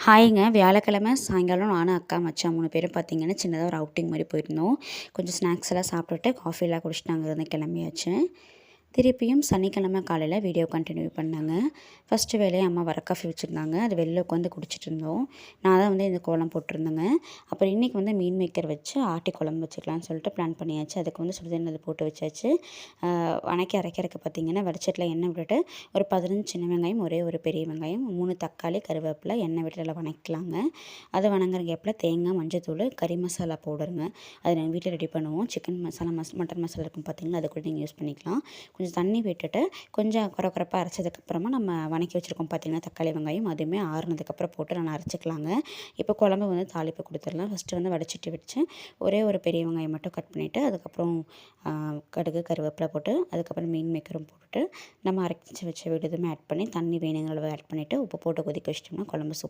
ஹாய்ங்க. வியாழக்கிழமை சாயங்காலம் நானும், அக்கா, மச்சான் 3 பேரும் பார்த்தீங்கன்னா, சின்னதா ஒரு அவுட்டிங் மாரி போயிருந்தோம். கொஞ்சம் ஸ்நாக்ஸ் எல்லாம் சாப்பிட்டுட்டு, காஃபிலாம் குடிச்சிட்டு அங்கேருந்து கிளம்பியாச்சு. திருப்பியும் சனிக்கிழமை காலையில வீடியோ கன்டின்யூ பண்ணேங்க. ஃபஸ்ட்டு வேலையா அம்மா வர காஃபி வச்சுருந்தாங்க. அது வெளில உட்காந்து குடிச்சிட்டு இருந்தோம். நான் தான் வந்து இந்த கோலம் போட்டிருந்தேங்க. அப்புறம் இன்றைக்கி வந்து மீன் மேக்கர் வச்சு ஆட்டி குழம்பு வச்சுக்கலான்னு சொல்லிட்டு பிளான் பண்ணியாச்சு. அதுக்கு வந்து சுடுதண்ணில போட்டு வச்சாச்சு. வணக்கி அரைக்கிறதுக்கு பார்த்தீங்கன்னா, வடச்சட்டில எண்ணெய் விட்டுட்டு ஒரு 15 சின்ன வெங்காயம், ஒரே ஒரு பெரிய வெங்காயம், 3 தக்காளி, கருவேப்பிலை, எண்ணெய் விட்டு நல்லா வணக்கலாங்க. அது வணங்குற கேப்பில் தேங்காய், மஞ்சத்தூள், கறி மசாலா பவுடருங்க. அது நாங்கள் வீட்டில் ரெடி பண்ணுவோம். சிக்கன் மசாலா, மட்டன் மசாலா இருக்கும் பார்த்தீங்களா, அதை கூட நீங்கள் யூஸ் பண்ணிக்கலாம். கொஞ்சம் தண்ணி விட்டுட்டு கொஞ்சம் குறப்பாக அரைச்சதுக்கப்புறமா நம்ம வணக்கி வச்சுருக்கோம் பார்த்திங்கன்னா தக்காளி வெங்காயம் அதுவுமே ஆறுனதுக்கப்புறம் போட்டு நான் அரைச்சிக்கலாங்க. இப்போ குழம்பு வந்து தாளிப்பு கொடுத்துடலாம். ஃபஸ்ட்டு வந்து வடச்சட்டி வச்சு ஒரே ஒரு பெரிய வெங்காயம் மட்டும் கட் பண்ணிவிட்டு அதுக்கப்புறம் கடுகு கருவேப்பிலை போட்டு அதுக்கப்புறம் மீன் மேக்கரும் போட்டுட்டு நம்ம அரைச்சி வச்ச விடுதுமே ஆட் பண்ணி தண்ணி வேணுங்கிற அளவு ஆட் பண்ணிவிட்டு உப்பு போட்டு கொதிக்க வச்சிட்டோம்னா குழம்பு